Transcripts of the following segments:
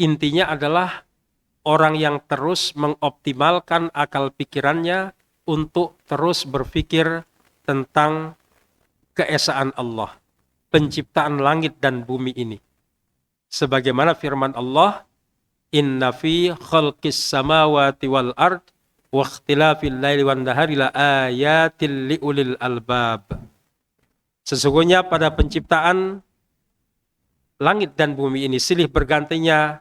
intinya adalah orang yang terus mengoptimalkan akal pikirannya untuk terus berpikir tentang keesaan Allah, penciptaan langit dan bumi ini. Sebagaimana firman Allah, "Inna fi khalqis samawati wal ard wa ikhtilafil laili wan nahari la ayatil liulil albab." Sesungguhnya pada penciptaan langit dan bumi ini, silih bergantinya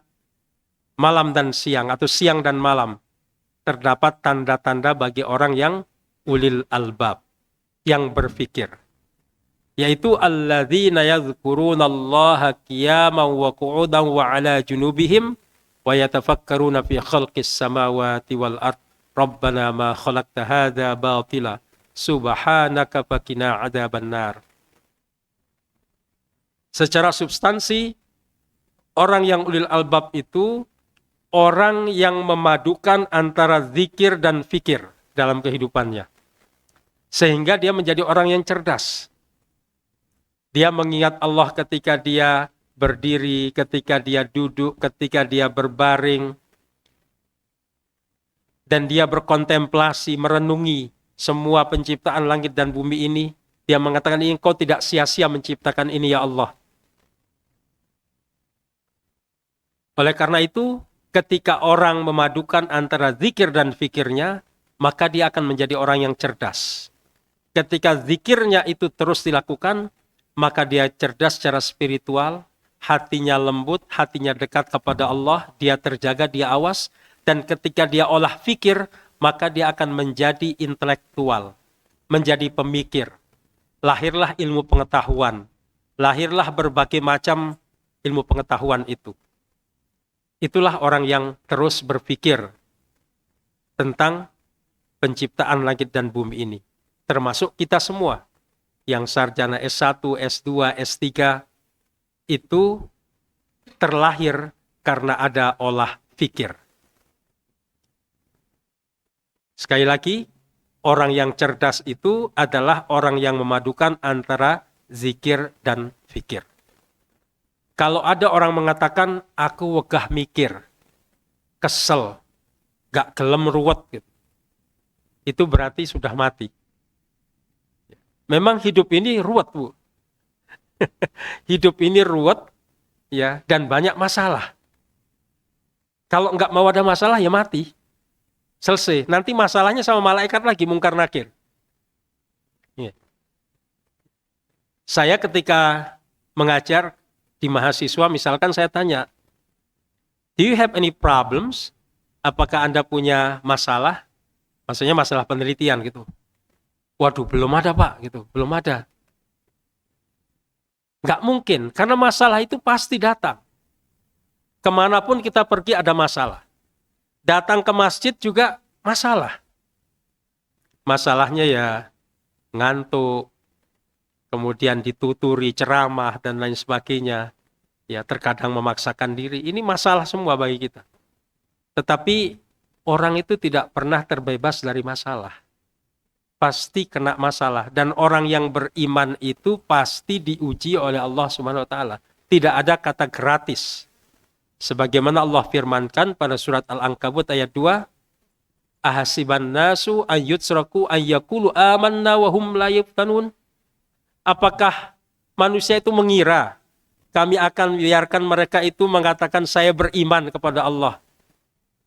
malam dan siang atau siang dan malam, terdapat tanda-tanda bagi orang yang ulil albab, yang berfikir. Yaitu alladzina yadhkurunallaha qiyaman wa qu'udan wa ala junubihim wa yatafakkaruna fi khalqis samawati wal ard. Rabbana ma khalaqta hadza batila subhanaka faqina adzabannar. Secara substansi, orang yang ulil albab itu orang yang memadukan antara zikir dan fikir dalam kehidupannya. Sehingga dia menjadi orang yang cerdas. Dia mengingat Allah ketika dia berdiri, ketika dia duduk, ketika dia berbaring. Dan dia berkontemplasi, merenungi semua penciptaan langit dan bumi ini. Dia mengatakan, engkau tidak sia-sia menciptakan ini ya Allah. Oleh karena itu, ketika orang memadukan antara zikir dan fikirnya, maka dia akan menjadi orang yang cerdas. Ketika zikirnya itu terus dilakukan, maka dia cerdas secara spiritual, hatinya lembut, hatinya dekat kepada Allah, dia terjaga, dia awas, dan ketika dia olah fikir, maka dia akan menjadi intelektual, menjadi pemikir. Lahirlah ilmu pengetahuan, lahirlah berbagai macam ilmu pengetahuan itu. Itulah orang yang terus berpikir tentang penciptaan langit dan bumi ini. Termasuk kita semua yang sarjana S1, S2, S3 itu terlahir karena ada olah fikir. Sekali lagi, orang yang cerdas itu adalah orang yang memadukan antara zikir dan fikir. Kalau ada orang mengatakan, aku wegah mikir, kesel, gak gelem ruwet, gitu. Itu berarti sudah mati. Memang hidup ini ruwet, Bu. Hidup ini ruwet, ya, dan banyak masalah. Kalau nggak mau ada masalah, ya mati. Selesai. Nanti masalahnya sama malaikat lagi, mungkar nakir. Ya. Saya ketika mengajar di mahasiswa, misalkan saya tanya, do you have any problems? Apakah Anda punya masalah? Maksudnya masalah penelitian gitu. Waduh, belum ada Pak, gitu. Belum ada. Nggak mungkin, karena masalah itu pasti datang. Kemanapun kita pergi ada masalah. Datang ke masjid juga masalah. Masalahnya ya ngantuk, kemudian dituturi ceramah dan lain sebagainya. Ya terkadang memaksakan diri. Ini masalah semua bagi kita. Tetapi orang itu tidak pernah terbebas dari masalah. Pasti kena masalah. Dan orang yang beriman itu pasti diuji oleh Allah Subhanahu wa taala. Tidak ada kata gratis. Sebagaimana Allah firmankan pada surat Al-Ankabut ayat 2, ahasiban nasu ayyutsraku ayyakulu amanna wa hum la yuftanun. Apakah manusia itu mengira kami akan biarkan mereka itu mengatakan saya beriman kepada Allah,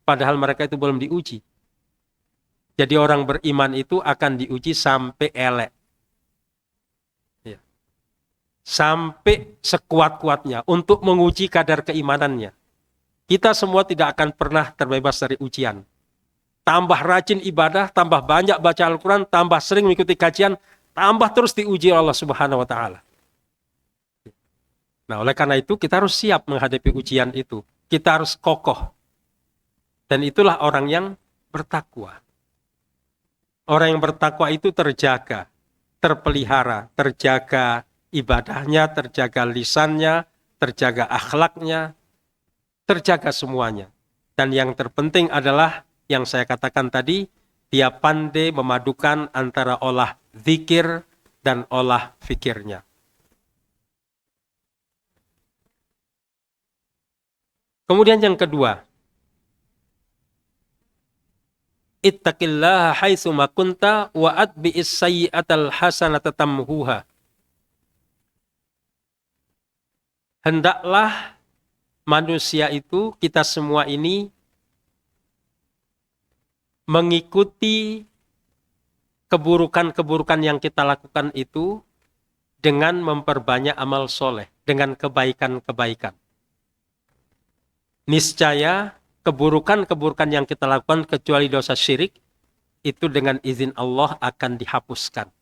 padahal mereka itu belum diuji. Jadi orang beriman itu akan diuji sampai elek. Ya. Sampai sekuat-kuatnya untuk menguji kadar keimanannya. Kita semua tidak akan pernah terbebas dari ujian. Tambah rajin ibadah, tambah banyak baca Al-Quran, tambah sering mengikuti kajian, tambah terus diuji Allah Subhanahu wa taala. Nah, oleh karena itu kita harus siap menghadapi ujian itu. Kita harus kokoh. Dan itulah orang yang bertakwa. Orang yang bertakwa itu terjaga, terpelihara, terjaga ibadahnya, terjaga lisannya, terjaga akhlaknya, terjaga semuanya. Dan yang terpenting adalah yang saya katakan tadi, dia pandai memadukan antara olah zikir dan olah fikirnya. Kemudian yang kedua, ittaqillaha haitsu ma kunta wa atbi'is sayyi'atal hasanata tamhuha. Hendaklah manusia itu, kita semua ini mengikuti keburukan-keburukan yang kita lakukan itu dengan memperbanyak amal soleh, dengan kebaikan-kebaikan. Niscaya keburukan-keburukan yang kita lakukan kecuali dosa syirik, itu dengan izin Allah akan dihapuskan.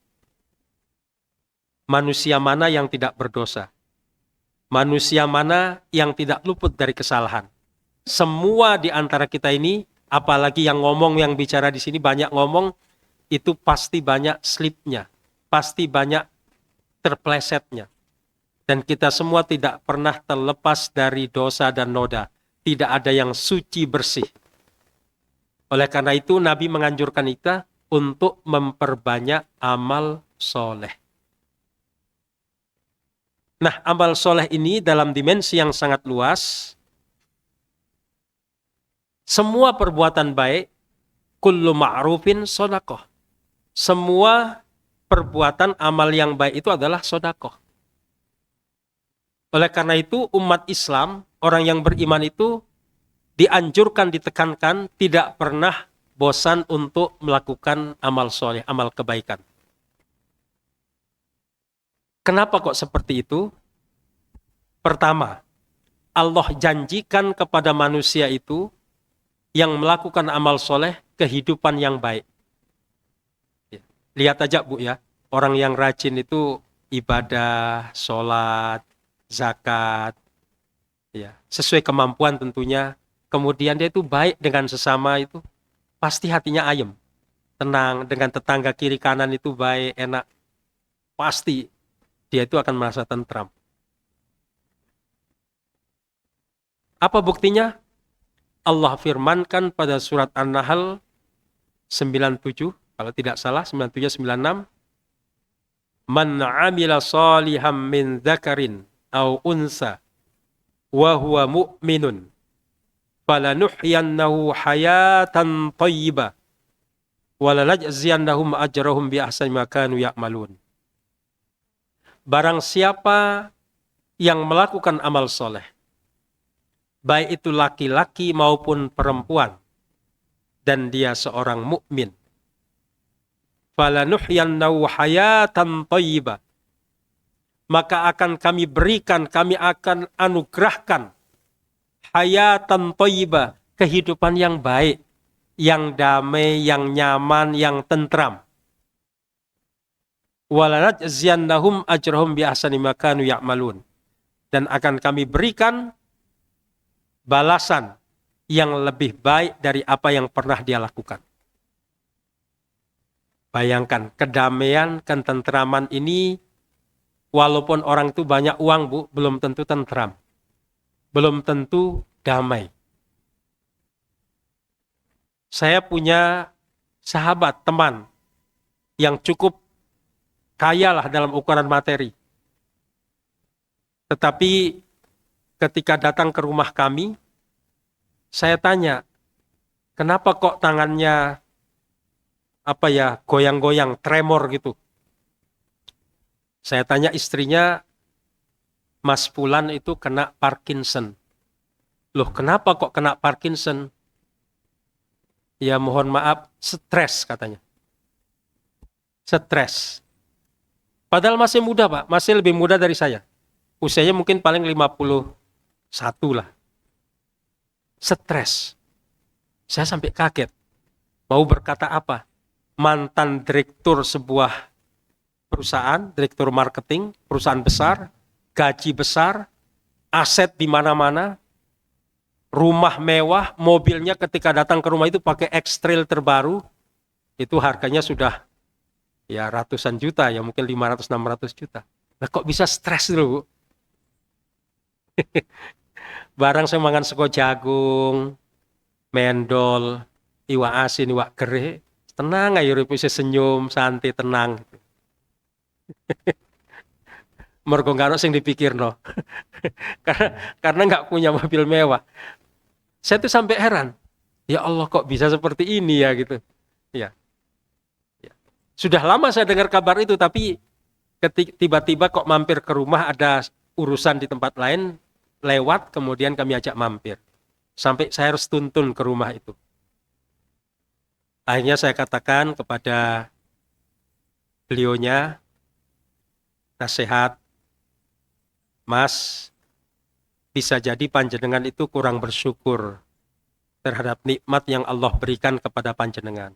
Manusia mana yang tidak berdosa? Manusia mana yang tidak luput dari kesalahan? Semua di antara kita ini, apalagi yang ngomong, yang bicara di sini banyak ngomong, itu pasti banyak slipnya, pasti banyak terplesetnya. Dan kita semua tidak pernah terlepas dari dosa dan noda. Tidak ada yang suci bersih. Oleh karena itu Nabi menganjurkan kita untuk memperbanyak amal soleh. Nah, amal soleh ini dalam dimensi yang sangat luas. Semua perbuatan baik, kullu ma'rufin sodakoh. Semua perbuatan amal yang baik itu adalah sodakoh. Oleh karena itu umat Islam, orang yang beriman itu dianjurkan, ditekankan, tidak pernah bosan untuk melakukan amal soleh, amal kebaikan. Kenapa kok seperti itu? Pertama, Allah janjikan kepada manusia itu yang melakukan amal soleh kehidupan yang baik. Lihat aja Bu ya, orang yang rajin itu ibadah, sholat, zakat, ya, sesuai kemampuan tentunya. Kemudian dia itu baik dengan sesama itu, pasti hatinya ayem, tenang, dengan tetangga kiri kanan itu baik, enak. Pasti dia itu akan merasa tentram. Apa buktinya? Allah firmankan pada surat An-Nahl 97, kalau tidak salah 97-96, Man 'amila shalihan min dzakarin aw unsa wa huwa mu'minun falanuhyiyannahu hayatan thayyibah wa lanajziyannahum ajrahum bi ahsani ma kanu ya'malun. Barang siapa yang melakukan amal soleh, baik itu laki-laki maupun perempuan, dan dia seorang mukmin, falanuhyiyannahu hayatan thayyibah, maka akan kami berikan, kami akan anugerahkan hayatan thayyibah, kehidupan yang baik, yang damai, yang nyaman, yang tentram. Walanajziyannahum ajrahum bi ahsani ma kanu ya'malun, dan akan kami berikan balasan yang lebih baik dari apa yang pernah dia lakukan. Bayangkan, kedamaian, ketentraman ini, walaupun orang itu banyak uang Bu, belum tentu tentram. Belum tentu damai. Saya punya sahabat, teman, yang cukup kaya lah dalam ukuran materi. Tetapi ketika datang ke rumah kami, saya tanya, kenapa kok tangannya goyang-goyang, tremor gitu. Saya tanya istrinya, Mas Fulan itu kena Parkinson. Loh, kenapa kok kena Parkinson? Ya mohon maaf, stres katanya. Stres. Padahal masih muda Pak, masih lebih muda dari saya. Usianya mungkin paling 51 lah. Stres. Saya sampai kaget. Mau berkata apa? Mantan direktur sebuah perusahaan, direktur marketing, perusahaan besar, gaji besar, aset di mana-mana, rumah mewah, mobilnya ketika datang ke rumah itu pakai X-Trail terbaru, itu harganya sudah ya ratusan juta, ya mungkin 500-600 juta. Nah kok bisa stres dulu? Barang saya makan sego jagung, mendol, iwak asin, iwak gere, tenang aja, bisa senyum, santai, tenang. Mergo nggak ono sing dipikirno. Karena nggak punya mobil mewah. Saya tuh sampai heran. Ya Allah, kok bisa seperti ini ya gitu. Ya. Ya. Sudah lama saya dengar kabar itu, tapi tiba-tiba kok mampir ke rumah, ada urusan di tempat lain, lewat, kemudian kami ajak mampir. Sampai saya harus tuntun ke rumah itu. Akhirnya saya katakan kepada beliaunya, nasihat, Mas, bisa jadi panjenengan itu kurang bersyukur terhadap nikmat yang Allah berikan kepada panjenengan.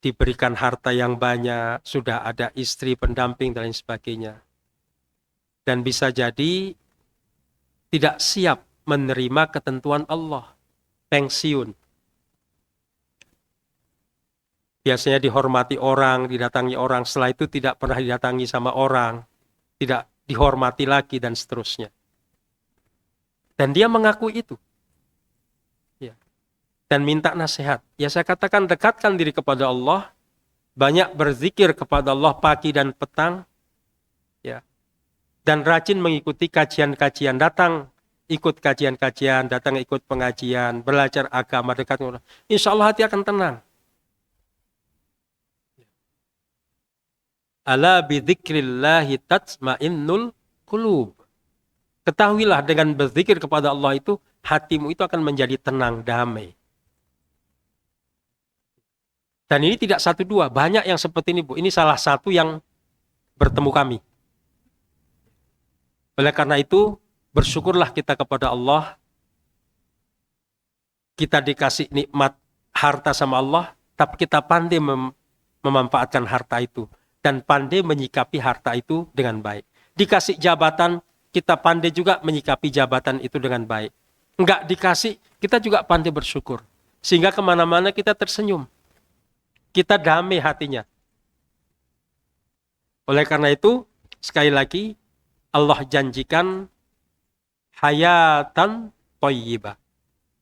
Diberikan harta yang banyak, sudah ada istri, pendamping, dan lain sebagainya. Dan bisa jadi tidak siap menerima ketentuan Allah, pensiun. Biasanya dihormati orang, didatangi orang, setelah itu tidak pernah didatangi sama orang, tidak dihormati lagi, dan seterusnya. Dan dia mengakui itu. Ya. Dan minta nasihat. Ya saya katakan, dekatkan diri kepada Allah, banyak berzikir kepada Allah pagi dan petang, ya. Dan rajin mengikuti kajian-kajian, datang ikut kajian-kajian, datang ikut pengajian, belajar agama dekat dengan Allah. Insya Allah hati akan tenang. Ala bidzikrillahi tatma'innul qulub. Ketahuilah dengan berzikir kepada Allah itu, hatimu itu akan menjadi tenang, damai. Dan ini tidak satu dua, banyak yang seperti ini, Bu. Ini salah satu yang bertemu kami. Oleh karena itu, bersyukurlah kita kepada Allah. Kita dikasih nikmat harta sama Allah, tapi kita pandai memanfaatkan harta itu. Dan pandai menyikapi harta itu dengan baik. Dikasih jabatan, kita pandai juga menyikapi jabatan itu dengan baik. Enggak dikasih, kita juga pandai bersyukur. Sehingga kemana-mana kita tersenyum. Kita damai hatinya. Oleh karena itu, sekali lagi, Allah janjikan hayatan thayyibah.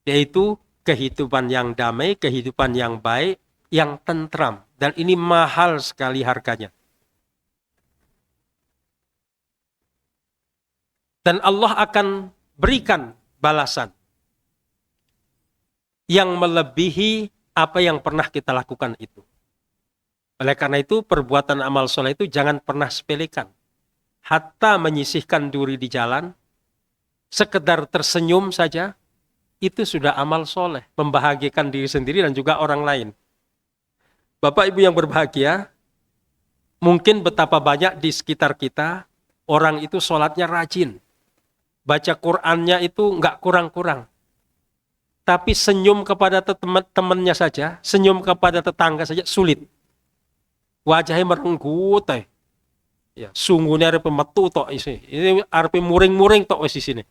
Yaitu kehidupan yang damai, kehidupan yang baik, yang tentram. Dan ini mahal sekali harganya. Dan Allah akan berikan balasan yang melebihi apa yang pernah kita lakukan itu. Oleh karena itu, perbuatan amal soleh itu jangan pernah sepelekan. Hatta menyisihkan duri di jalan, sekedar tersenyum saja, itu sudah amal soleh. Membahagiakan diri sendiri dan juga orang lain. Bapak Ibu yang berbahagia, mungkin betapa banyak di sekitar kita, orang itu sholatnya rajin. Baca Qur'annya itu nggak kurang-kurang. Tapi senyum kepada temannya saja, senyum kepada tetangga saja sulit. Wajahnya merenggut. Ya, sungguhnya ada pemetu tok isi. Ini ada muring-muring tok di sini.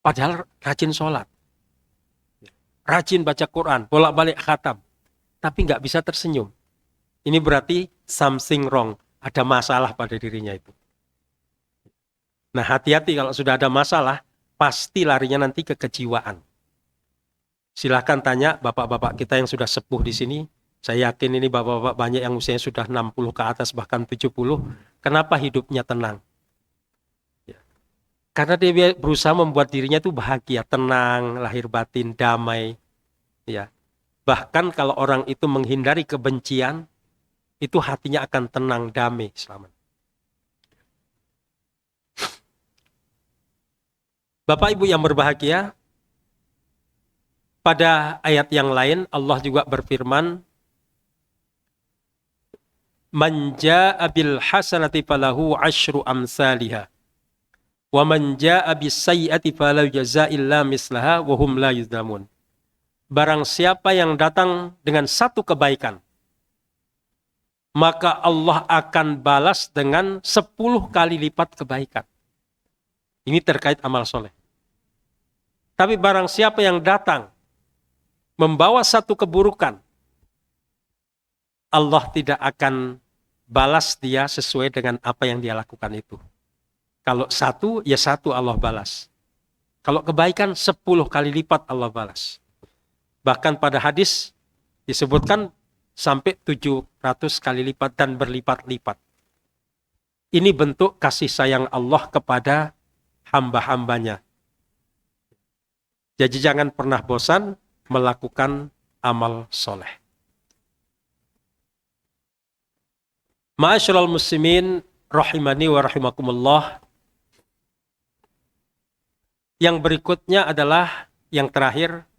Padahal rajin sholat. Rajin baca Quran, bolak-balik khatam. Tapi nggak bisa tersenyum. Ini berarti something wrong. Ada masalah pada dirinya itu. Nah, hati-hati kalau sudah ada masalah, pasti larinya nanti ke kejiwaan. Silahkan tanya bapak-bapak kita yang sudah sepuh di sini. Saya yakin ini bapak-bapak banyak yang usianya sudah 60 ke atas, bahkan 70. Kenapa hidupnya tenang? Ya. Karena dia berusaha membuat dirinya itu bahagia, tenang, lahir batin, damai. Ya. Bahkan kalau orang itu menghindari kebencian, itu hatinya akan tenang, damai selama. Bapak Ibu yang berbahagia, pada ayat yang lain Allah juga berfirman, Man jaa'a bil hasanati falahu 'asyru amsalihha wa man jaa'a bis sayyi'ati fala yujza illa mislaha wa hum la yuzlamun. Barang siapa yang datang dengan satu kebaikan, maka Allah akan balas dengan 10 kali lipat kebaikan. Ini terkait amal soleh. Tapi barang siapa yang datang membawa satu keburukan, Allah tidak akan balas dia sesuai dengan apa yang dia lakukan itu. Kalau satu, ya satu Allah balas. Kalau kebaikan, 10 kali lipat Allah balas. Bahkan pada hadis disebutkan sampai 700 kali lipat dan berlipat-lipat. Ini bentuk kasih sayang Allah kepada hamba-hambanya. Jadi jangan pernah bosan melakukan amal soleh. Ma'asyiral muslimin rahimani wa rahimakumullah. Yang berikutnya adalah yang terakhir,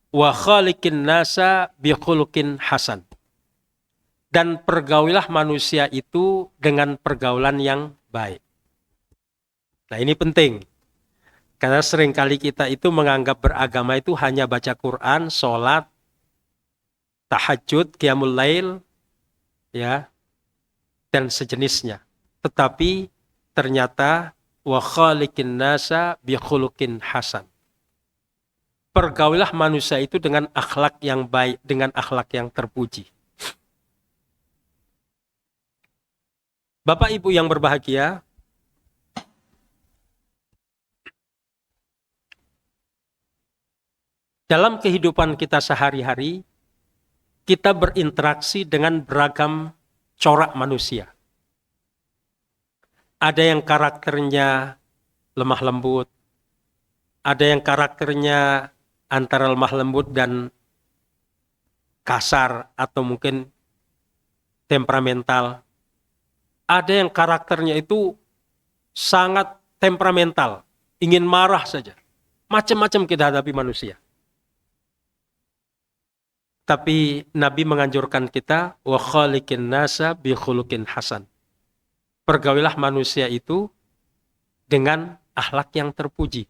wa khaliqin nasa bi khuluqin hasan. Dan pergaulilah manusia itu dengan pergaulan yang baik. Nah, ini penting. Karena seringkali kita itu menganggap beragama itu hanya baca Quran, sholat, tahajud, qiyamul lail, ya, dan sejenisnya. Tetapi ternyata wa khaliqin nasa bi khuluqin hasan. Pergaulilah manusia itu dengan akhlak yang baik, dengan akhlak yang terpuji. Bapak Ibu yang berbahagia, dalam kehidupan kita sehari-hari, kita berinteraksi dengan beragam corak manusia. Ada yang karakternya lemah lembut, ada yang karakternya antara lemah lembut dan kasar atau mungkin temperamental. Ada yang karakternya itu sangat temperamental, ingin marah saja. Macam-macam kita hadapi manusia. Tapi Nabi menganjurkan kita, wa khaliqin nasa bi khuluqin hasan. Pergaulilah manusia itu dengan akhlak yang terpuji.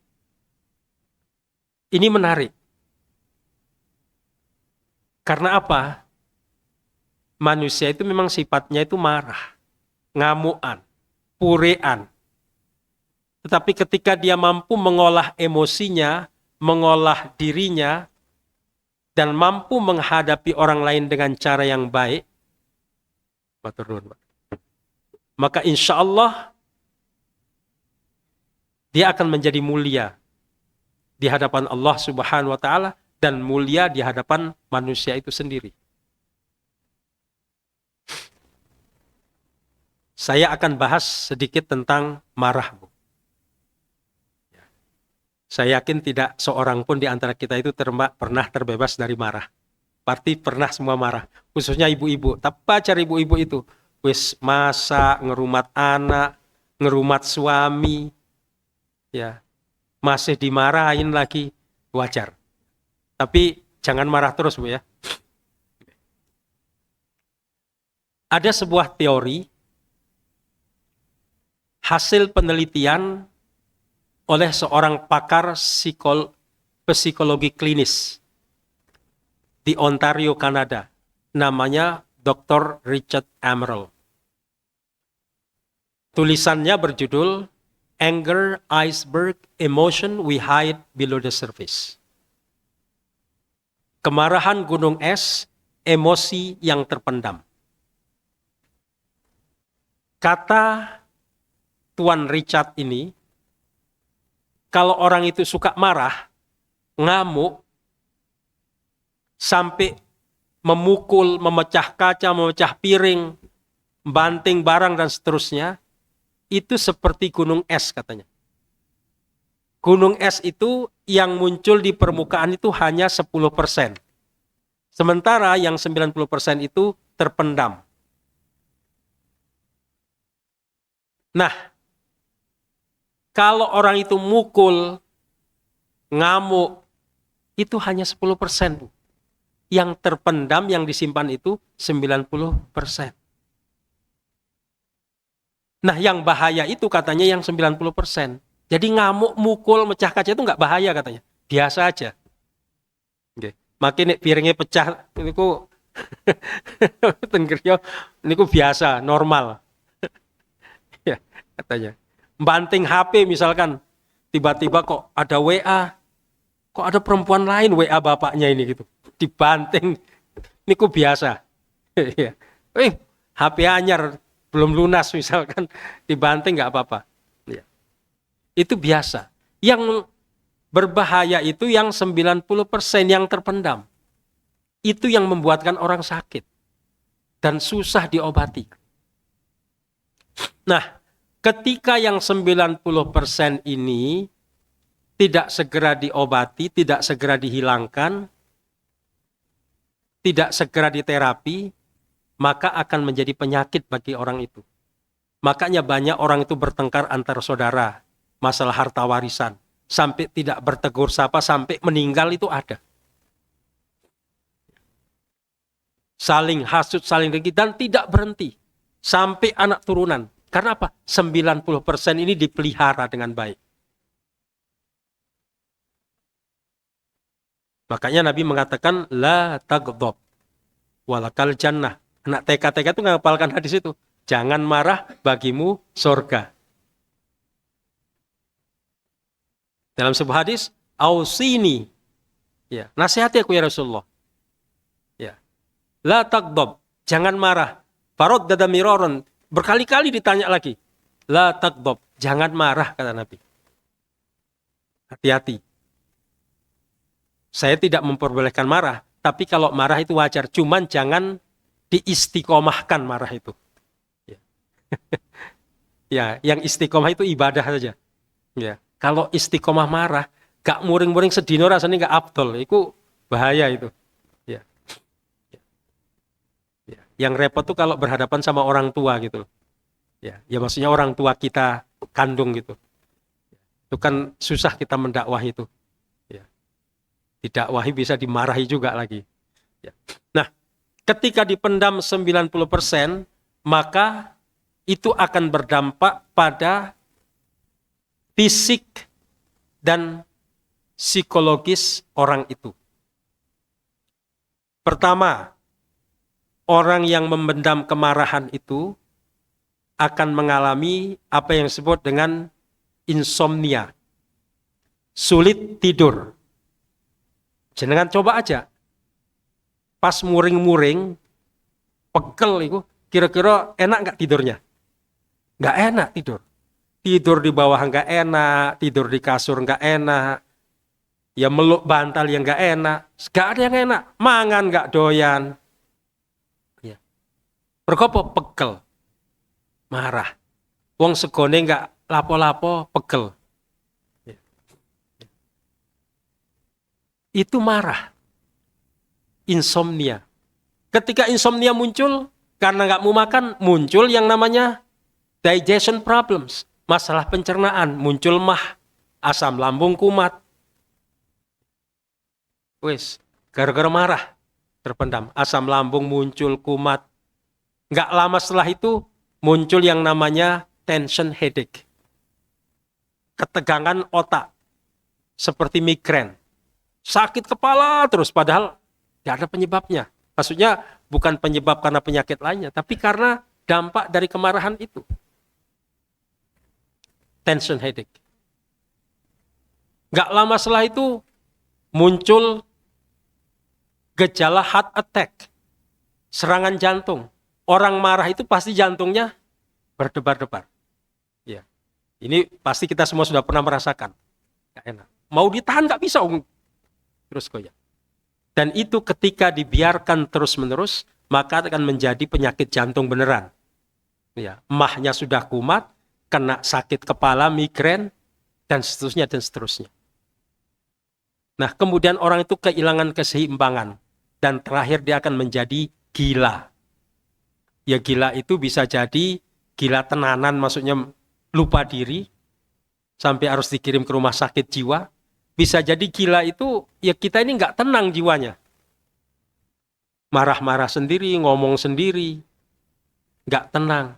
Ini menarik. Karena apa? Manusia itu memang sifatnya itu marah, ngamuan, purean. Tetapi ketika dia mampu mengolah emosinya, mengolah dirinya, dan mampu menghadapi orang lain dengan cara yang baik, maka insya Allah dia akan menjadi mulia di hadapan Allah Subhanahu wa Ta'ala dan mulia di hadapan manusia itu sendiri. Saya akan bahas sedikit tentang marah, Bu. Saya yakin tidak seorang pun di antara kita itu pernah terbebas dari marah. Pasti pernah semua marah, khususnya ibu-ibu. Tapi pacar ibu-ibu itu, wis masak, ngerumat anak, ngerumat suami, ya masih dimarahin lagi, wajar. Tapi jangan marah terus, Bu, ya. Ada sebuah teori hasil penelitian oleh seorang pakar psikologi klinis di Ontario, Kanada. Namanya Dr. Richard Emerald. Tulisannya berjudul Anger Iceberg, Emotion We Hide Below the Surface. Kemarahan gunung es, emosi yang terpendam. Kata Tuan Richard ini, kalau orang itu suka marah, ngamuk, sampai memukul, memecah kaca, memecah piring, banting barang dan seterusnya, itu seperti gunung es katanya. Gunung es itu yang muncul di permukaan itu hanya 10%. Sementara yang 90% itu terpendam. Nah, kalau orang itu mukul, ngamuk, itu hanya 10%. Yang terpendam, yang disimpan itu 90%. Nah, yang bahaya itu katanya yang 90%. Jadi ngamuk, mukul, mecah kaca itu nggak bahaya katanya. Biasa aja. Oke. Makin piringnya pecah, niku tenggernya, niku biasa, normal. Ya, katanya. Banting HP misalkan, tiba-tiba kok ada WA, kok ada perempuan lain WA bapaknya ini gitu, dibanting, ini kok biasa. HP anyar belum lunas misalkan, dibanting nggak apa-apa. Ya. Itu biasa. Yang berbahaya itu yang 90% yang terpendam. Itu yang membuatkan orang sakit. dan susah diobati. Nah, ketika yang 90% ini tidak segera diobati, tidak segera dihilangkan, tidak segera diterapi, maka akan menjadi penyakit bagi orang itu. Makanya banyak orang itu bertengkar antar saudara, masalah harta warisan. Sampai tidak bertegur sapa, sampai meninggal itu ada. Saling hasut, saling dengki, dan tidak berhenti. Sampai anak turunan. Karena apa? 90% ini dipelihara dengan baik. Makanya Nabi mengatakan, la taghdab walakal jannah. Anak TK-TK itu ngapalkan hadis itu. Jangan marah, bagimu surga. Dalam sebuah hadis, ausini. Ya, nasihati aku ya Rasulullah. Ya. La taghdab, jangan marah. Faraddada miraran, berkali-kali ditanya lagi. La taghdab, jangan marah, kata Nabi. Hati-hati. Saya tidak memperbolehkan marah, tapi kalau marah itu wajar. Cuman jangan diistiqomahkan marah itu. Ya, yang istiqomah itu ibadah saja. Ya, kalau istiqomah marah, gak muring-muring sedino rasanya gak afdol, itu bahaya itu. Ya. Ya. Yang repot tuh kalau berhadapan sama orang tua gitu. Ya, maksudnya orang tua kita kandung gitu. Itu kan susah kita mendakwah itu. Ya. Didakwahi bisa dimarahi juga lagi. Ya. Nah, ketika dipendam 90%, maka itu akan berdampak pada fisik dan psikologis orang itu. Pertama, orang yang memendam kemarahan itu akan mengalami apa yang disebut dengan insomnia. Sulit tidur. Jangan coba aja. Pas muring-muring, pegel itu, kira-kira enak nggak tidurnya? Nggak enak tidur. Tidur di bawah nggak enak, tidur di kasur nggak enak, ya meluk bantal yang nggak enak, nggak ada yang enak, mangan nggak doyan. Ya. Berkopo pegel, marah. Wong segone nggak lapo-lapo, pegel. Ya. Itu marah. Insomnia. Ketika insomnia muncul, karena nggak mau makan, muncul yang namanya digestion problems, masalah pencernaan, muncul mah, asam lambung kumat. Wes, gara-gara marah terpendam, asam lambung muncul kumat. Nggak lama setelah itu muncul yang namanya tension headache, ketegangan otak, seperti migrain, sakit kepala terus, padahal nggak ada penyebabnya. Maksudnya bukan penyebab karena penyakit lainnya, tapi karena dampak dari kemarahan itu. Tension headache. Gak lama setelah itu muncul gejala heart attack, serangan jantung. Orang marah itu pasti jantungnya berdebar-debar. Ya, ini pasti kita semua sudah pernah merasakan. Gak enak. Mau ditahan gak bisa, terus goyang. Dan itu ketika dibiarkan terus-menerus, maka akan menjadi penyakit jantung beneran. Ya, mahnya sudah kumat, kena sakit kepala, migrain, dan seterusnya, dan seterusnya. Nah, kemudian orang itu kehilangan keseimbangan. Dan terakhir dia akan menjadi gila. Ya, gila itu bisa jadi gila tenanan, maksudnya lupa diri, sampai harus dikirim ke rumah sakit jiwa. Bisa jadi gila itu, ya kita ini nggak tenang jiwanya. Marah-marah sendiri, ngomong sendiri, nggak tenang.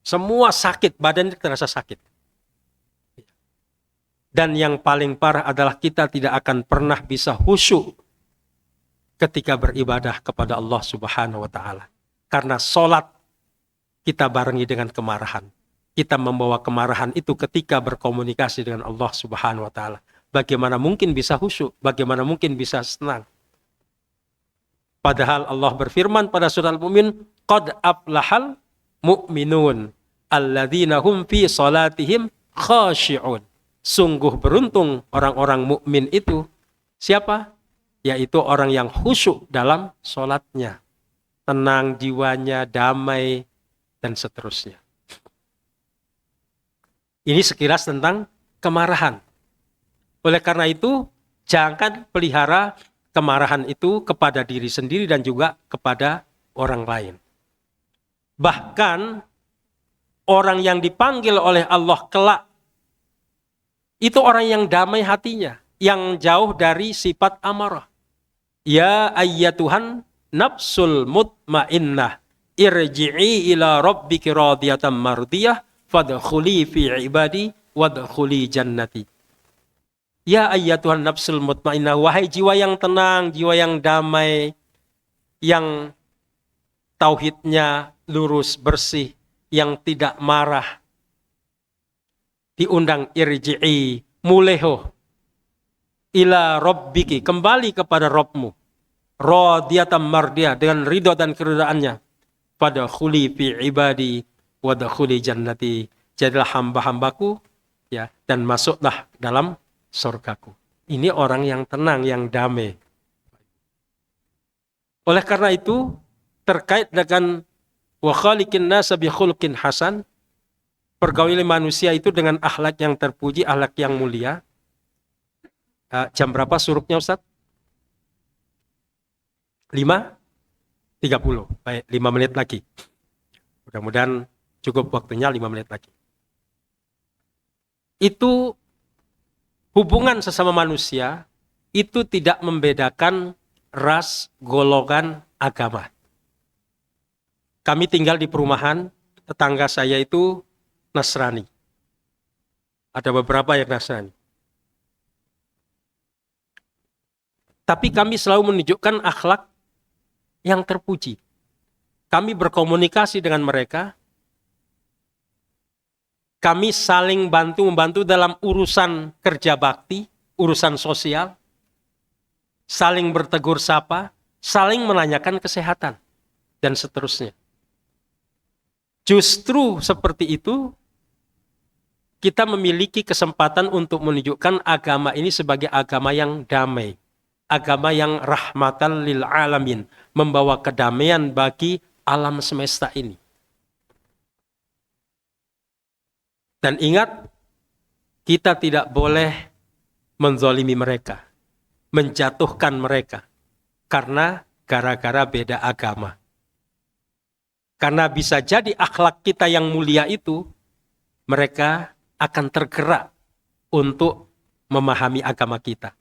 Semua sakit, badan terasa sakit. Dan yang paling parah adalah kita tidak akan pernah bisa khusyuk ketika beribadah kepada Allah Subhanahu wa Ta'ala. Karena sholat kita barengi dengan kemarahan. Kita membawa kemarahan itu ketika berkomunikasi dengan Allah Subhanahu wa Ta'ala. Bagaimana mungkin bisa khusyuk? Bagaimana mungkin bisa senang? Padahal Allah berfirman pada surah Al-Mu'min, qad aflahal mu'minun alladzina hum fi salatihim khashi'un. Sungguh beruntung orang-orang mukmin itu. Siapa? Yaitu orang yang khusyuk dalam salatnya. tenang jiwanya, damai, dan seterusnya. Ini sekilas tentang kemarahan. Oleh karena itu, jangan pelihara kemarahan itu kepada diri sendiri dan juga kepada orang lain. Bahkan, orang yang dipanggil oleh Allah kelak, itu orang yang damai hatinya, yang jauh dari sifat amarah. Ya ayyatuhan nafsul mutmainnah, irji'i ila rabbiki radiyatan mardiyah, fadkhuli fi ibadi wadkhuli jannati. Ya ayyatuhan nafsul mutmainnah, wahai jiwa yang tenang, jiwa yang damai, yang tauhidnya lurus, bersih, yang tidak marah. Diundang irji'i, muleho, ila rabbiki, kembali kepada Rabbmu. Radiyatan mardiyah, dengan ridho dan keridaannya. Fadkhuli fi ibadi wadkhuli jannati. Jadilah hamba-hambaku, ya, dan masuklah dalam surgaku. Ini orang yang tenang, yang damai. Oleh karena itu, terkait dengan wa khaliqin nasa bi khuluqin hasan, pergauli manusia itu dengan akhlak yang terpuji, akhlak yang mulia. Jam berapa suruknya Ustaz? 5:30. Baik, 5 menit lagi. Mudah-mudahan cukup waktunya 5 menit lagi. Itu hubungan sesama manusia itu tidak membedakan ras, golongan, agama. Kami tinggal di perumahan, tetangga saya itu Nasrani. Ada beberapa yang Nasrani. Tapi kami selalu menunjukkan akhlak yang terpuji. Kami berkomunikasi dengan mereka. Kami saling bantu-membantu dalam urusan kerja bakti, urusan sosial. Saling bertegur sapa, saling menanyakan kesehatan, dan seterusnya. Justru seperti itu, kita memiliki kesempatan untuk menunjukkan agama ini sebagai agama yang damai. Agama yang rahmatan lil alamin, membawa kedamaian bagi alam semesta ini. Dan ingat, kita tidak boleh menzalimi mereka, menjatuhkan mereka, karena gara-gara beda agama. Karena bisa jadi akhlak kita yang mulia itu, mereka akan tergerak untuk memahami agama kita.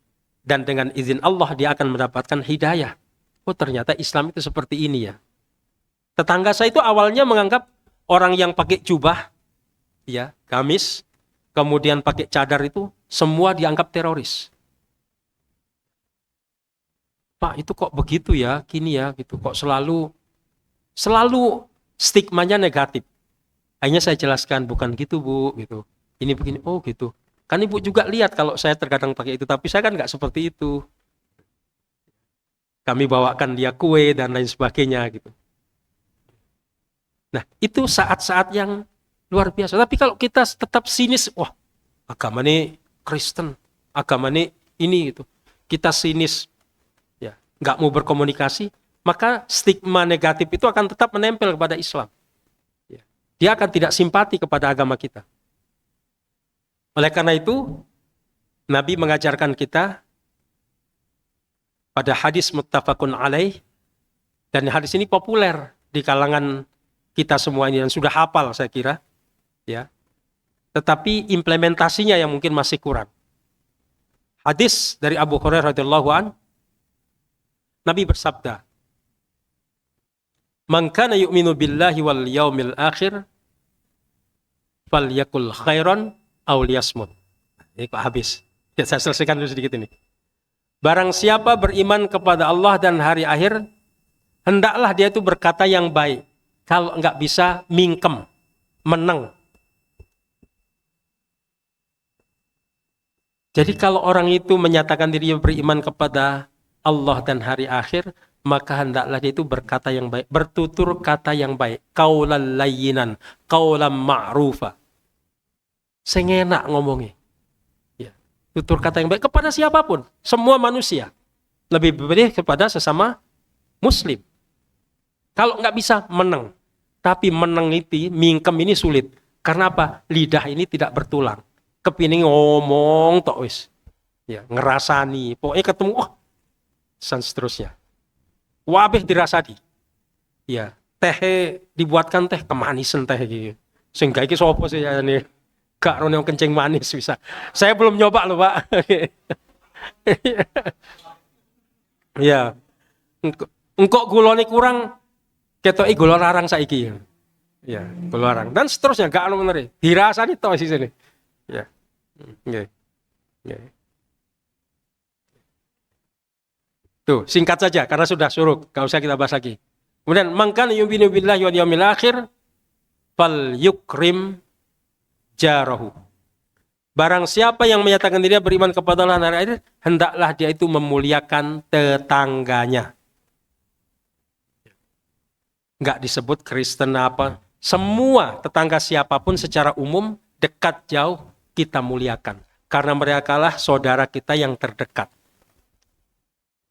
Dan dengan izin Allah dia akan mendapatkan hidayah. Oh, ternyata Islam itu seperti ini ya. Tetangga saya itu awalnya menganggap orang yang pakai jubah, ya, gamis, kemudian pakai cadar itu semua dianggap teroris. Pak, itu kok begitu ya, gini ya, gitu. Kok selalu stigmanya negatif. Akhirnya saya jelaskan, bukan gitu Bu, gitu. Ini begini, oh gitu. Kan Ibu juga lihat kalau saya terkadang pakai itu, tapi saya kan nggak seperti itu. Kami bawakan dia kue dan lain sebagainya gitu. Nah, itu saat-saat yang luar biasa. Tapi kalau kita tetap sinis, wah, agama ini Kristen, agama ini gitu. Kita sinis, ya, nggak mau berkomunikasi, maka stigma negatif itu akan tetap menempel kepada Islam. Ya. Dia akan tidak simpati kepada agama kita. Oleh karena itu, Nabi mengajarkan kita pada hadis muttafaqun alaih, dan hadis ini populer di kalangan kita semua ini dan sudah hafal saya kira, ya. Tetapi implementasinya yang mungkin masih kurang. Hadis dari Abu Hurairah radhiyallahu an, Nabi bersabda, "Man kana yu'minu billahi wal yaumil akhir falyakul khairan aw liyasmut." Ini kok habis. Ya, saya selesaikan dulu sedikit ini. Barang siapa beriman kepada Allah dan hari akhir, hendaklah dia itu berkata yang baik. Kalau enggak bisa, mingkem, meneng. Jadi kalau orang itu menyatakan dirinya beriman kepada Allah dan hari akhir, maka hendaklah dia itu berkata yang baik, bertutur kata yang baik, qaulan layyinan, qaulan ma'rufa. Sengenak ngomongnya. Ya, tutur kata yang baik kepada siapapun, semua manusia. Lebih baik kepada sesama muslim. Kalau nggak bisa, meneng. Tapi meneng itu, mingkem ini sulit. Karena apa? Lidah ini tidak bertulang. Kepingin ngomong tok wis. Ya, ngerasani. Pokoknya ketemu, dan seterusnya. Wabih dirasani. Ya, teh dibuatkan teh kemanisan teh gitu. Sehingga iki sopo sih ya nih. Gak rono yang kencing manis bisa. Saya belum nyoba loh, Pak. Ya. Engkok gulone kurang ketoki gula larang saiki. Ya, gula larang. Dan seterusnya gak ono bener. Dirasani tok sih sini. Ya. Nggih. Nggih. Tuh, singkat saja karena sudah suruk, gak usah kita bahas lagi. Kemudian mangkan yu'minu billahi wal yaumil akhir fal yukrim jarahu. Barang siapa yang menyatakan dirinya beriman kepada Allah dan hari akhir, hendaklah dia itu memuliakan tetangganya. Enggak disebut Kristen apa. Semua tetangga siapapun secara umum, dekat jauh, kita muliakan. Karena mereka lah saudara kita yang terdekat.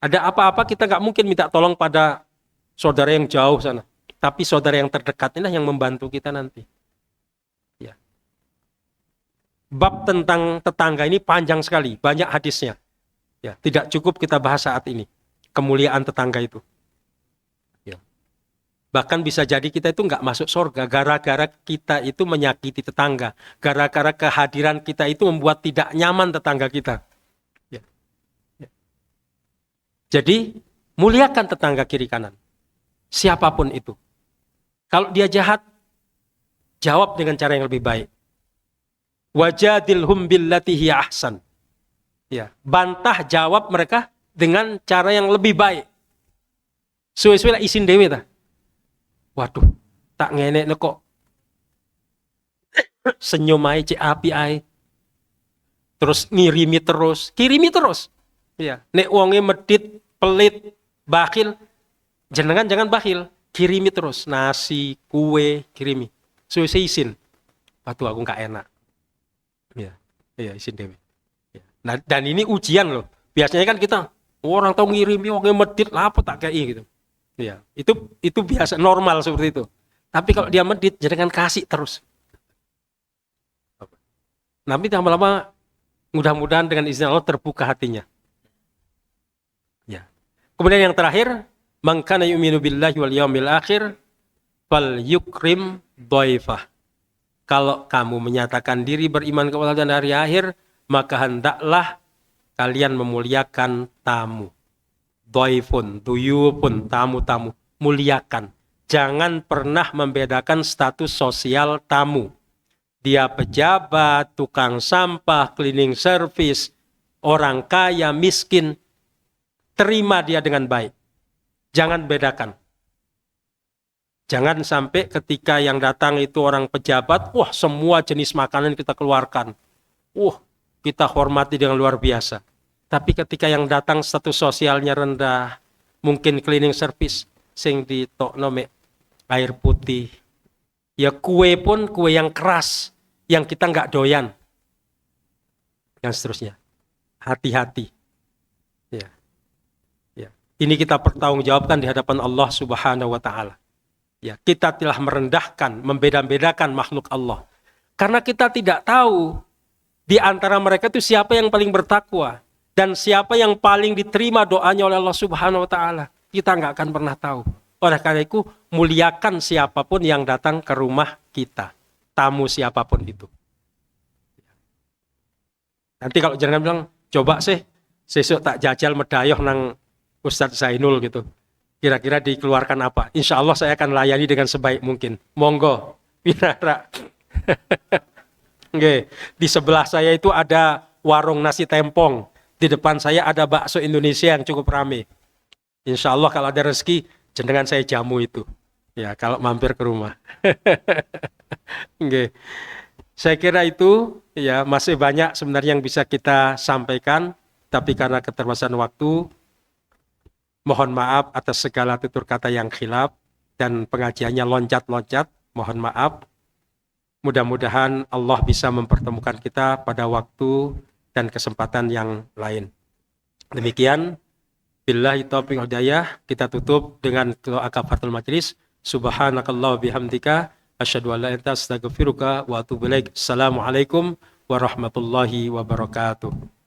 Ada apa-apa kita nggak mungkin minta tolong pada saudara yang jauh sana. Tapi saudara yang terdekat inilah yang membantu kita nanti. Ya. Bab tentang tetangga ini panjang sekali, banyak hadisnya. Ya, tidak cukup kita bahas saat ini. Kemuliaan tetangga itu. Ya. Bahkan bisa jadi kita itu nggak masuk surga gara-gara kita itu menyakiti tetangga. Gara-gara kehadiran kita itu membuat tidak nyaman tetangga kita. Jadi, muliakan tetangga kiri kanan. Siapapun itu. Kalau dia jahat, jawab dengan cara yang lebih baik. Wajadilhum billati hiya ahsan. Ya, bantah jawab mereka dengan cara yang lebih baik. Suwe-suwe lah isin dewe ta. Waduh, tak ngenek kok. Senyum ae cek api ae. Terus kirimi terus. Ya, nek wonge medit, pelit, bakhil, jenengan jangan bakhil, kirimi terus nasi, kue, kirimi. Suwe isin. Waduh aku nggak enak. Ya, isin dewe. Ya. Nah, dan ini ujian loh. Biasanya kan kita orang tahu ngirimi wonge medit, lah apa tak kayak gitu. Ya, itu biasa normal seperti itu. Tapi kalau dia medit, jangan kasih terus. Nanti lama-lama mudah-mudahan dengan izin Allah terbuka hatinya. Ya. Kemudian yang terakhir, man kana yu'minu billahi wal yaumil akhir fal yukrim dhaifah. Kalau kamu menyatakan diri beriman kepada Allah dan hari akhir, maka hendaklah kalian memuliakan tamu. Dhaifun, duyufun, tamu-tamu, muliakan. Jangan pernah membedakan status sosial tamu. Dia pejabat, tukang sampah, cleaning service, orang kaya, miskin, terima dia dengan baik. Jangan bedakan. Jangan sampai ketika yang datang itu orang pejabat, wah semua jenis makanan kita keluarkan. Kita hormati dengan luar biasa. Tapi ketika yang datang status sosialnya rendah, mungkin cleaning service, sing ditokno mek air putih. Ya kue pun kue yang keras, yang kita nggak doyan. Dan seterusnya. Hati-hati. Ya. Ini kita pertanggungjawabkan di hadapan Allah Subhanahu wa taala. Ya, kita telah merendahkan, membeda-bedakan makhluk Allah. Karena kita tidak tahu di antara mereka itu siapa yang paling bertakwa dan siapa yang paling diterima doanya oleh Allah Subhanahu wa taala. Kita nggak akan pernah tahu. Oleh karena itu, muliakan siapapun yang datang ke rumah kita. Tamu siapapun itu. Nanti kalau jangan bilang, coba sih, sesuk tak jajal medayoh nang Ustadz Zainul gitu. Kira-kira dikeluarkan apa? Insya Allah saya akan layani dengan sebaik mungkin. Monggo, Pinara. Oke. Di sebelah saya itu ada warung nasi tempong. Di depan saya ada bakso Indonesia yang cukup ramai. Insya Allah kalau ada rezeki, jenengan saya jamu itu. Ya, kalau mampir ke rumah. Oke. Saya kira itu ya masih banyak sebenarnya yang bisa kita sampaikan. Tapi karena keterbatasan waktu, mohon maaf atas segala tutur kata yang khilaf dan pengajiannya loncat-loncat. Mohon maaf. Mudah-mudahan Allah bisa mempertemukan kita pada waktu dan kesempatan yang lain. Demikian. Billahi taufiq wal hidayah. Kita tutup dengan doa kafaratul majlis. Subhanakallah bihamdika asyhadu an la ilaha illa anta astaghfiruka wa atubu ilaik. Assalamualaikum warahmatullahi wabarakatuh.